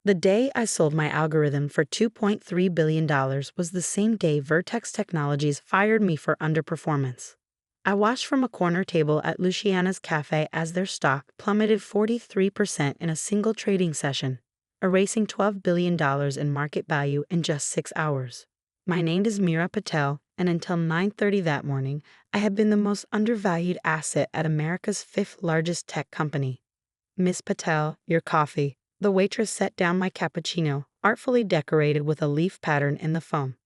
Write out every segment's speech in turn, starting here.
The day I sold my algorithm for $2.3 billion was the same day Vertex Technologies fired me for underperformance. I watched from a corner table at Luciana's Cafe as their stock plummeted 43% in a single trading session, erasing $12 billion in market value in just 6 hours. My name is Meera Patel, and until 9:30 that morning, I had been the most undervalued asset at America's fifth largest tech company. "Miss Patel, your coffee." The waitress set down my cappuccino, artfully decorated with a leaf pattern in the foam.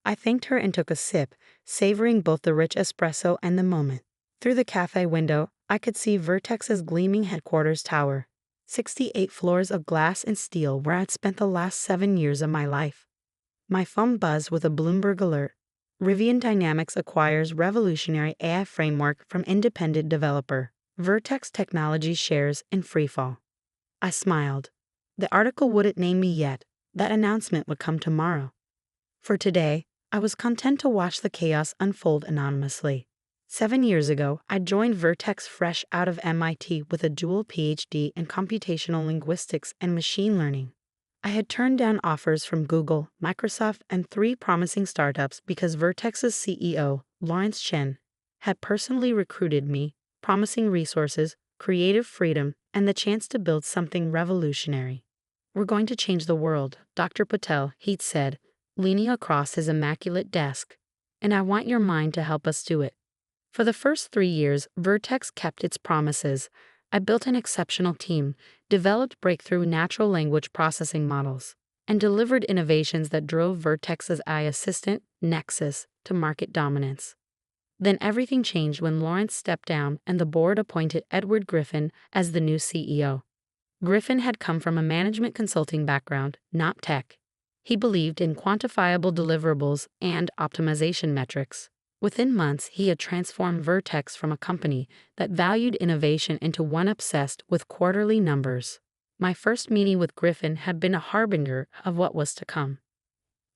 I thanked her and took a sip, savoring both the rich espresso and the moment. Through the cafe window, I could see Vertex's gleaming headquarters tower, 68 floors of glass and steel where I'd spent the last 7 years of my life. My phone buzzed with a Bloomberg alert. Rivian Dynamics acquires revolutionary AI framework from independent developer. Vertex Technologies shares in freefall. I smiled. The article wouldn't name me yet. That announcement would come tomorrow. For today, I was content to watch the chaos unfold anonymously. 7 years ago, I joined Vertex fresh out of MIT with a dual PhD in computational linguistics and machine learning. I had turned down offers from Google, Microsoft, and 3 promising startups because Vertex's CEO, Lawrence Chen, had personally recruited me, promising resources, creative freedom, and the chance to build something revolutionary. "We're going to change the world, Dr. Patel," he'd said, leaning across his immaculate desk, "and I want your mind to help us do it." For the first 3 years, Vertex kept its promises. I built an exceptional team, developed breakthrough natural language processing models, and delivered innovations that drove Vertex's AI assistant, Nexus, to market dominance. Then everything changed when Lawrence stepped down and the board appointed Edward Griffin as the new CEO. Griffin had come from a management consulting background, not tech. He believed in quantifiable deliverables and optimization metrics. Within months, he had transformed Vertex from a company that valued innovation into one obsessed with quarterly numbers. My first meeting with Griffin had been a harbinger of what was to come.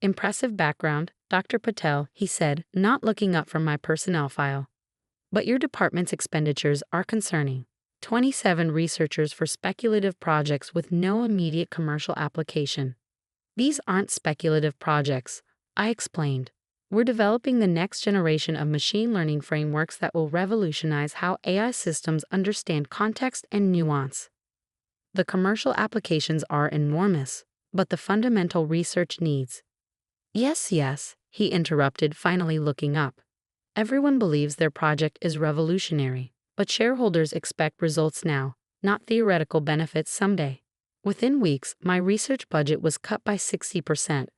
"Impressive background, Dr. Patel," he said, not looking up from my personnel file. "But your department's expenditures are concerning. 27 researchers for speculative projects with no immediate commercial application." "These aren't speculative projects," I explained. "We're developing the next generation of machine learning frameworks that will revolutionize how AI systems understand context and nuance. The commercial applications are enormous, but the fundamental research needs—" Yes, he interrupted, finally looking up. "Everyone believes their project is revolutionary, but shareholders expect results now, not theoretical benefits someday." Within weeks, my research budget was cut by 60%.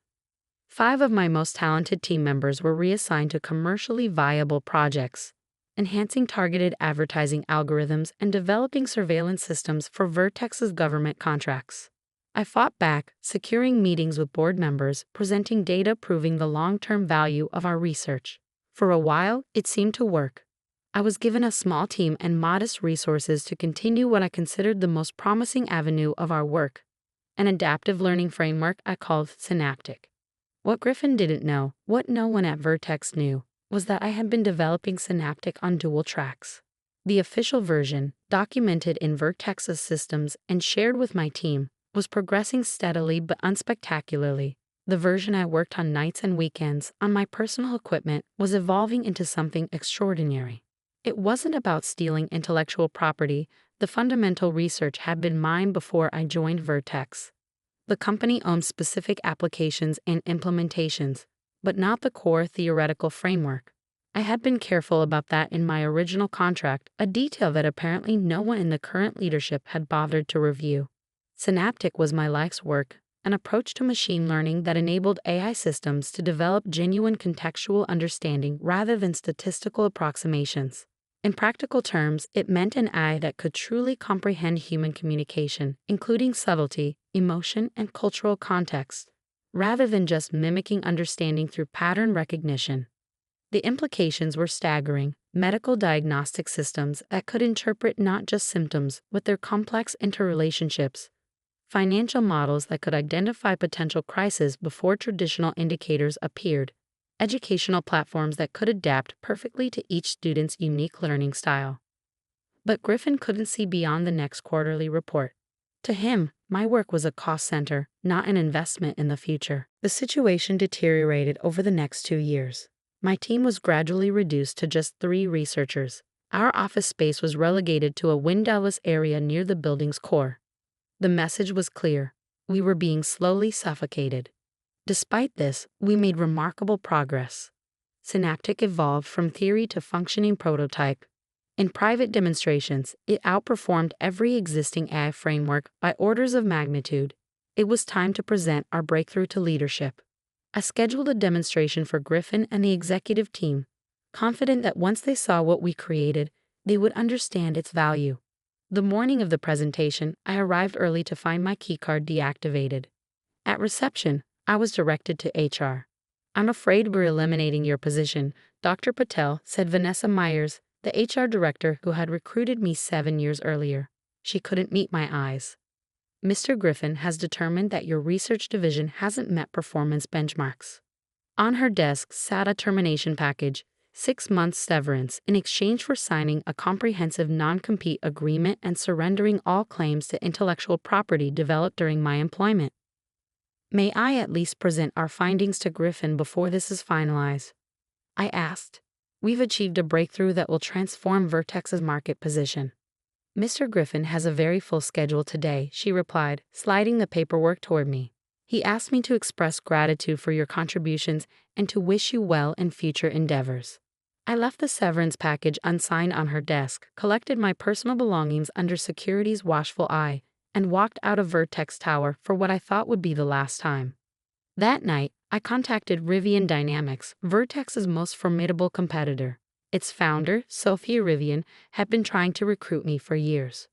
5 of my most talented team members were reassigned to commercially viable projects, enhancing targeted advertising algorithms and developing surveillance systems for Vertex's government contracts. I fought back, securing meetings with board members, presenting data proving the long-term value of our research. For a while, it seemed to work. I was given a small team and modest resources to continue what I considered the most promising avenue of our work, an adaptive learning framework I called Synaptic. What Griffin didn't know, what no one at Vertex knew, was that I had been developing Synaptic on dual tracks. The official version, documented in Vertex's systems and shared with my team, was progressing steadily but unspectacularly. The version I worked on nights and weekends on my personal equipment was evolving into something extraordinary. It wasn't about stealing intellectual property. The fundamental research had been mine before I joined Vertex. The company owned specific applications and implementations, but not the core theoretical framework. I had been careful about that in my original contract, a detail that apparently no one in the current leadership had bothered to review. Synaptic was my life's work, an approach to machine learning that enabled AI systems to develop genuine contextual understanding rather than statistical approximations. In practical terms, it meant an AI that could truly comprehend human communication, including subtlety, emotion, and cultural context, rather than just mimicking understanding through pattern recognition. The implications were staggering: medical diagnostic systems that could interpret not just symptoms, but their complex interrelationships, financial models that could identify potential crises before traditional indicators appeared, educational platforms that could adapt perfectly to each student's unique learning style. But Griffin couldn't see beyond the next quarterly report. To him, My work was a cost center, not an investment in the future. The situation deteriorated over the next 2 years. My team was gradually reduced to just 3 researchers. Our office space was relegated to a windowless area near the building's core. The message was clear. We were being slowly suffocated. Despite this, we made remarkable progress. Synaptic evolved from theory to functioning prototype. In private demonstrations, it outperformed every existing AI framework by orders of magnitude. It was time to present our breakthrough to leadership. I scheduled a demonstration for Griffin and the executive team, confident that once they saw what we created, they would understand its value. The morning of the presentation, I arrived early to find my keycard deactivated. At reception, I was directed to HR. "I'm afraid we're eliminating your position," Dr. Patel said. Vanessa Myers, the HR director who had recruited me 7 years earlier. She couldn't meet my eyes. "Mr. Griffin has determined that your research division hasn't met performance benchmarks." On her desk sat a termination package, 6 months severance in exchange for signing a comprehensive non-compete agreement and surrendering all claims to intellectual property developed during my employment. "May I at least present our findings to Griffin before this is finalized?" I asked. "We've achieved a breakthrough that will transform Vertex's market position." "Mr. Griffin has a very full schedule today," she replied, sliding the paperwork toward me. "He asked me to express gratitude for your contributions and to wish you well in future endeavors." I left the severance package unsigned on her desk, collected my personal belongings under security's watchful eye, and walked out of Vertex Tower for what I thought would be the last time. That night, I contacted Rivian Dynamics, Vertex's most formidable competitor. Its founder, Sophia Rivian, had been trying to recruit me for years.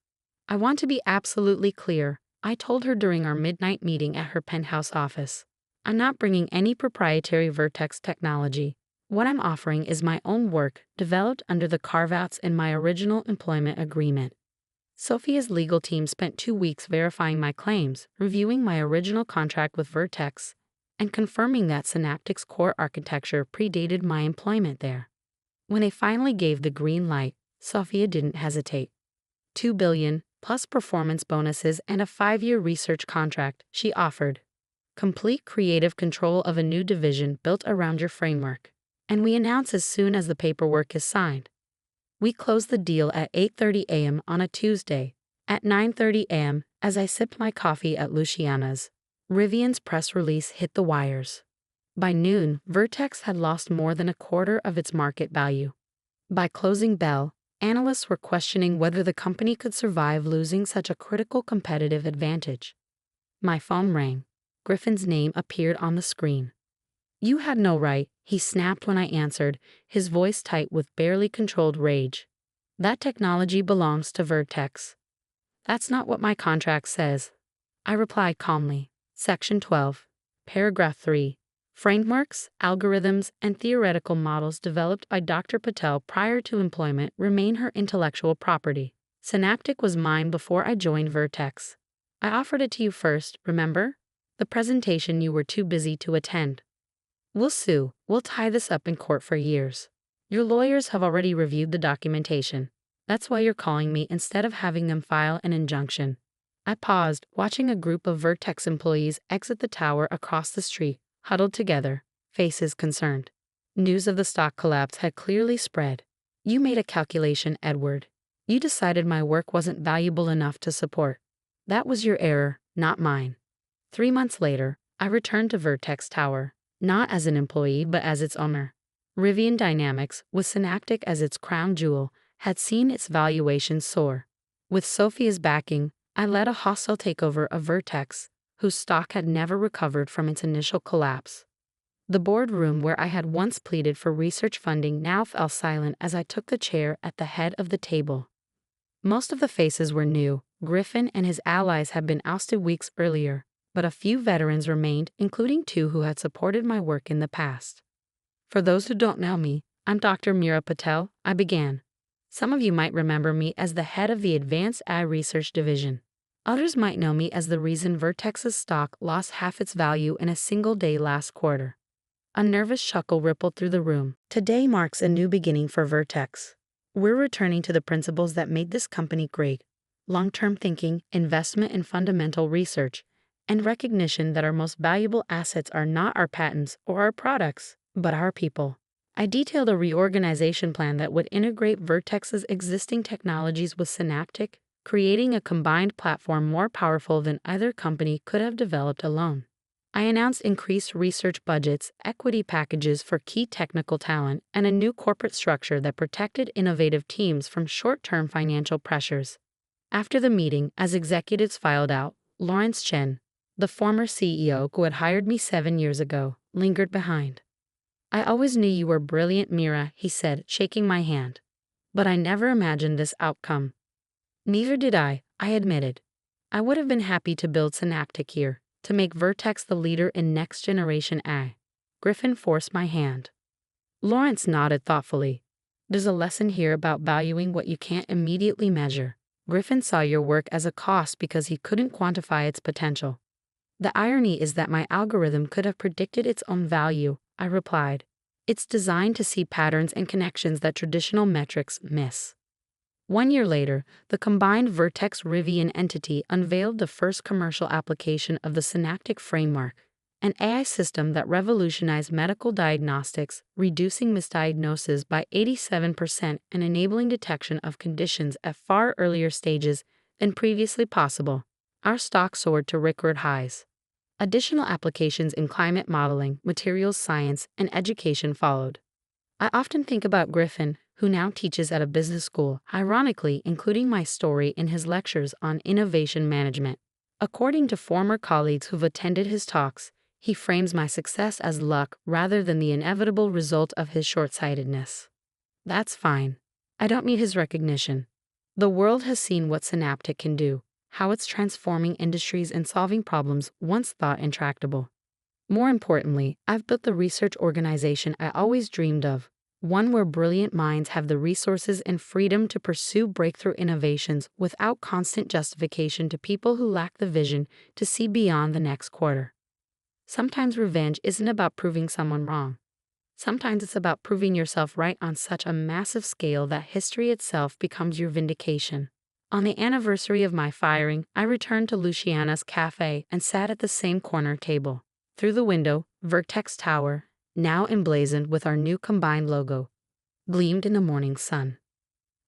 "I want to be absolutely clear," I told her during our midnight meeting at her penthouse office. "I'm not bringing any proprietary Vertex technology. What I'm offering is my own work, developed under the carve-outs in my original employment agreement." Sophia's legal team spent 2 weeks verifying my claims, reviewing my original contract with Vertex, and confirming that Synaptic's core architecture predated my employment there. When they finally gave the green light, Sophia didn't hesitate. $2 billion, plus performance bonuses and a 5-year research contract, she offered. "Complete creative control of a new division built around your framework. And we announce as soon as the paperwork is signed." We closed the deal at 8:30 a.m. on a Tuesday. At 9:30 a.m., as I sipped my coffee at Luciana's, Rivian's press release hit the wires. By noon, Vertex had lost more than a quarter of its market value. By closing bell, analysts were questioning whether the company could survive losing such a critical competitive advantage. My phone rang. Griffin's name appeared on the screen. "You had no right," he snapped when I answered, his voice tight with barely controlled rage. "That technology belongs to Vertex." "That's not what my contract says," I replied calmly. Section 12, Paragraph 3. Frameworks, algorithms, and theoretical models developed by Dr. Patel prior to employment remain her intellectual property. Synaptic was mine before I joined Vertex. I offered it to you first, remember? The presentation you were too busy to attend. We'll sue. We'll tie this up in court for years. Your lawyers have already reviewed the documentation. That's why you're calling me instead of having them file an injunction. I paused, watching a group of Vertex employees exit the tower across the street, huddled together, faces concerned. News of the stock collapse had clearly spread. "You made a calculation, Edward. You decided my work wasn't valuable enough to support. That was your error, not mine." 3 months later, I returned to Vertex Tower, not as an employee but as its owner. Rivian Dynamics, with Synaptic as its crown jewel, had seen its valuation soar. With Sophia's backing, I led a hostile takeover of Vertex, whose stock had never recovered from its initial collapse. The boardroom where I had once pleaded for research funding now fell silent as I took the chair at the head of the table. Most of the faces were new. Griffin and his allies had been ousted weeks earlier, but a few veterans remained, including 2 who had supported my work in the past. "For those who don't know me, I'm Dr. Mira Patel," I began. "Some of you might remember me as the head of the Advanced AI Research Division. Others might know me as the reason Vertex's stock lost half its value in a single day last quarter." A nervous chuckle rippled through the room. "Today marks a new beginning for Vertex. We're returning to the principles that made this company great. long-term thinking, investment in fundamental research, and recognition that our most valuable assets are not our patents or our products, but our people. I detailed a reorganization plan that would integrate Vertex's existing technologies with Synaptic, creating a combined platform more powerful than either company could have developed alone. I announced increased research budgets, equity packages for key technical talent, and a new corporate structure that protected innovative teams from short-term financial pressures. After the meeting, as executives filed out, Lawrence Chen, the former CEO who had hired me 7 years ago, lingered behind. "I always knew you were brilliant, Mira," he said, shaking my hand. "But I never imagined this outcome." "Neither did I admitted. "I would have been happy to build Synaptic here, to make Vertex the leader in next-generation AI." Griffin forced my hand. Lawrence nodded thoughtfully. "There's a lesson here about valuing what you can't immediately measure. Griffin saw your work as a cost because he couldn't quantify its potential." "The irony is that my algorithm could have predicted its own value," I replied. "It's designed to see patterns and connections that traditional metrics miss." 1 year later, the combined Vertex-Rivian entity unveiled the first commercial application of the Synaptic Framework, an AI system that revolutionized medical diagnostics, reducing misdiagnosis by 87% and enabling detection of conditions at far earlier stages than previously possible. Our stock soared to record highs. Additional applications in climate modeling, materials science, and education followed. I often think about Griffin, who now teaches at a business school, ironically including my story in his lectures on innovation management. According to former colleagues who've attended his talks, he frames my success as luck rather than the inevitable result of his short-sightedness. That's fine. I don't need his recognition. The world has seen what Synaptic can do, how it's transforming industries and solving problems once thought intractable. More importantly, I've built the research organization I always dreamed of, one where brilliant minds have the resources and freedom to pursue breakthrough innovations without constant justification to people who lack the vision to see beyond the next quarter. Sometimes revenge isn't about proving someone wrong. Sometimes it's about proving yourself right on such a massive scale that history itself becomes your vindication. On the anniversary of my firing, I returned to Luciana's cafe and sat at the same corner table. Through the window, Vertex Tower, now emblazoned with our new combined logo, gleamed in the morning sun.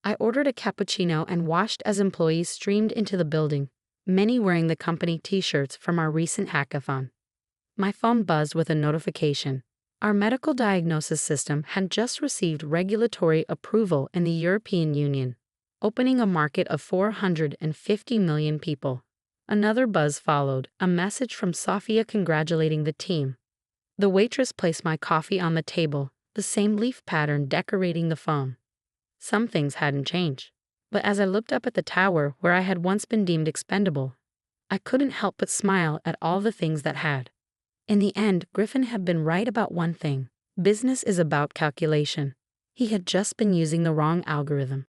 I ordered a cappuccino and watched as employees streamed into the building, many wearing the company t-shirts from our recent hackathon. My phone buzzed with a notification. Our medical diagnosis system had just received regulatory approval in the European Union, opening a market of 450 million people. Another buzz followed, a message from Sofia congratulating the team. The waitress placed my coffee on the table, the same leaf pattern decorating the phone. Some things hadn't changed. But as I looked up at the tower where I had once been deemed expendable, I couldn't help but smile at all the things that had. In the end, Griffin had been right about one thing. Business is about calculation. He had just been using the wrong algorithm.